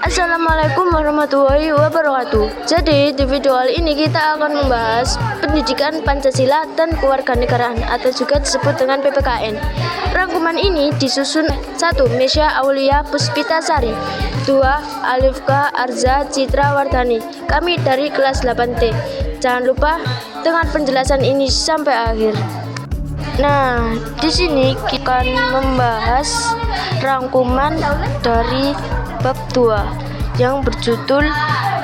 Assalamualaikum warahmatullahi wabarakatuh. Jadi di video kali ini kita akan membahas pendidikan Pancasila dan kewarganegaraan atau juga disebut dengan PPKN. Rangkuman ini disusun 1. Mesya Aulia Puspitasari, 2. Alifka Arza Citra Wardani. Kami dari kelas 8T. Jangan lupa dengan penjelasan ini sampai akhir. Nah, di sini kita akan membahas rangkuman dari bab 2 yang berjudul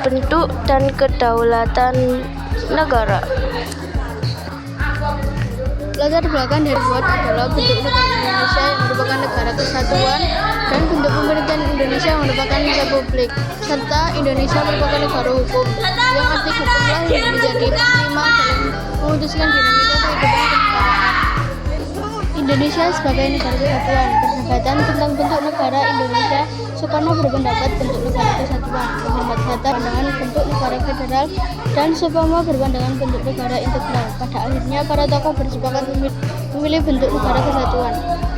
Bentuk dan Kedaulatan Negara. Latar belakang dari buat adalah bentuk negara Indonesia yang merupakan negara kesatuan dan bentuk pemerintahan Indonesia yang merupakan republik, serta Indonesia merupakan negara hukum yang arti hukumlah yang menjadi prima dalam memutuskan dinamika kehidupan kenegaraan. Indonesia sebagai negara kesatuan. Perdebatan tentang bentuk negara Indonesia, Soekarno berpendapat bentuk negara kesatuan, Muhammad Hatta berpandangan bentuk negara federal, dan Supomo berpandangan bentuk negara integral. Pada akhirnya para tokoh bersepakat memilih bentuk negara kesatuan.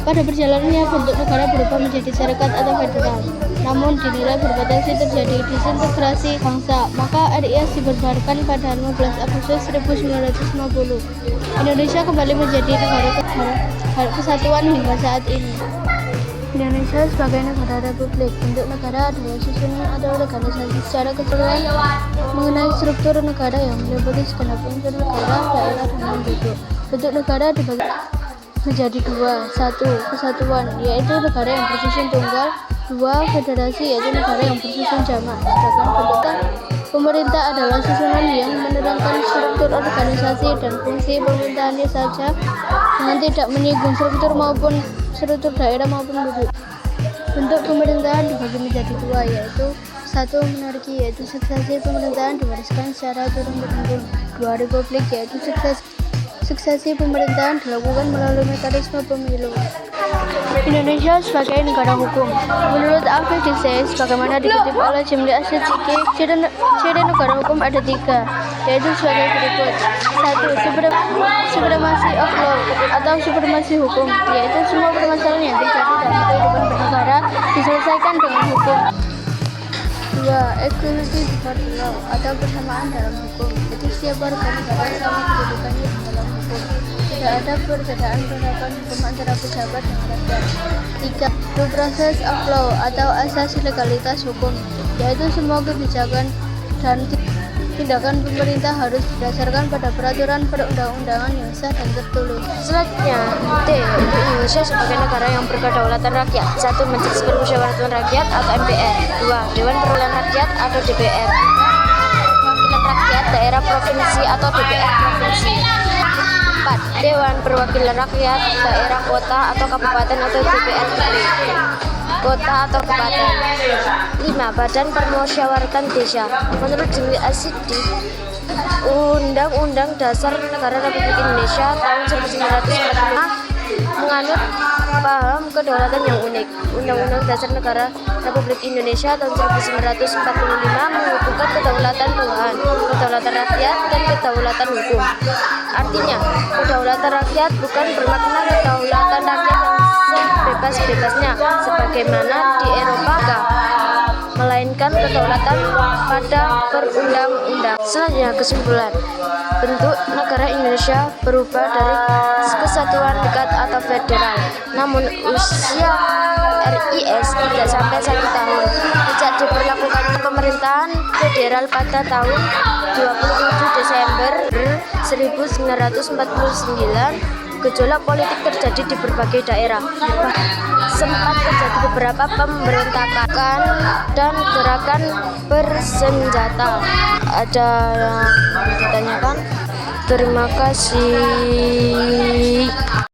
Pada perjalanannya bentuk negara berubah menjadi syarikat atau federal, namun dinilai berpotensi terjadi disintegrasi bangsa, maka RIS dibubarkan pada 15 Agustus 1950. Indonesia kembali menjadi negara kesatuan hingga saat ini. Indonesia sebagai negara republik. Bentuk negara adalah susunan atau organisasi secara keseluruhan mengenai struktur negara yang meliputi segenap unsur negara, daerah, dan penduduk. Bentuk negara dibagi menjadi 2. 1. Kesatuan, yaitu negara yang bersusun tunggal. 2. Federasi, yaitu negara yang bersusun jamak. Sedangkan bentuk pemerintah adalah susunan yang menerangkan struktur organisasi dan fungsi pemerintahannya saja dengan tidak menyinggung struktur daerah maupun penduduk. Bentuk pemerintahan dibagi menjadi 2, yaitu 1. Monarki, yaitu suksesi pemerintahan diwariskan secara turun-temurun. 2. Republik, yaitu suksesi pemerintahan dilakukan melalui mekanisme pemilu. Indonesia sebagai negara hukum. Menurut Alfred de Sey, sebagaimana dikutip oleh Jimli Asitsiki, ciri negara hukum ada 3, yaitu sebagai berikut. 1. Supremasi of law atau supremasi hukum, yaitu semua permasalahan yang terjadi dalam kehidupan bernegara diselesaikan dengan hukum. 2. Equality before the law atau persamaan dalam hukum, yaitu setiap warga negara sama kedudukannya di dalam hukum. Tidak ada perbedaan penerapan hukum antara pejabat dan rakyat. 3. Due process of law atau asas legalitas hukum, yaitu semua kebijakan dan tindakan pemerintah harus berdasarkan pada peraturan perundang-undangan yang sah dan tertulis. Selanjutnya, T. Indonesia sebagai negara yang berkedaulatan rakyat. 1. Majelis Permusyawaratan Rakyat atau MPR. 2. Dewan Perwakilan Rakyat atau DPR. Perwakilan Rakyat Daerah Provinsi atau DPR Provinsi. 4. Dewan Perwakilan Rakyat Daerah Kota atau Kabupaten atau DPRD Kota atau Kabupaten. 5. Badan Permusyawaratan Desa. Menurut Jimli Asitsiki, Undang-Undang Dasar Negara Republik Indonesia tahun 1945 menganut paham kedaulatan yang unik. Undang-Undang Dasar Negara Republik Indonesia tahun 1945 mengukuhkan kedaulatan Tuhan, kedaulatan rakyat, dan kedaulatan hukum. Artinya, kedaulatan rakyat bukan bermakna kedaulatan rakyat yang sebebas-bebasnya sebagaimana di Eropa, melainkan kedaulatan pada perundang-undang. Selanjutnya, kesimpulan. Bentuk negara Indonesia berubah dari kesatuan dekat atau federal, namun usia RIS tidak sampai 1 tahun sejak diberlakukannya pemerintahan federal pada tahun 27 Desember 1949. Gejolak politik terjadi di berbagai daerah. Sempat terjadi beberapa pemberontakan dan gerakan bersenjata. Ada yang ditanyakan? Terima kasih.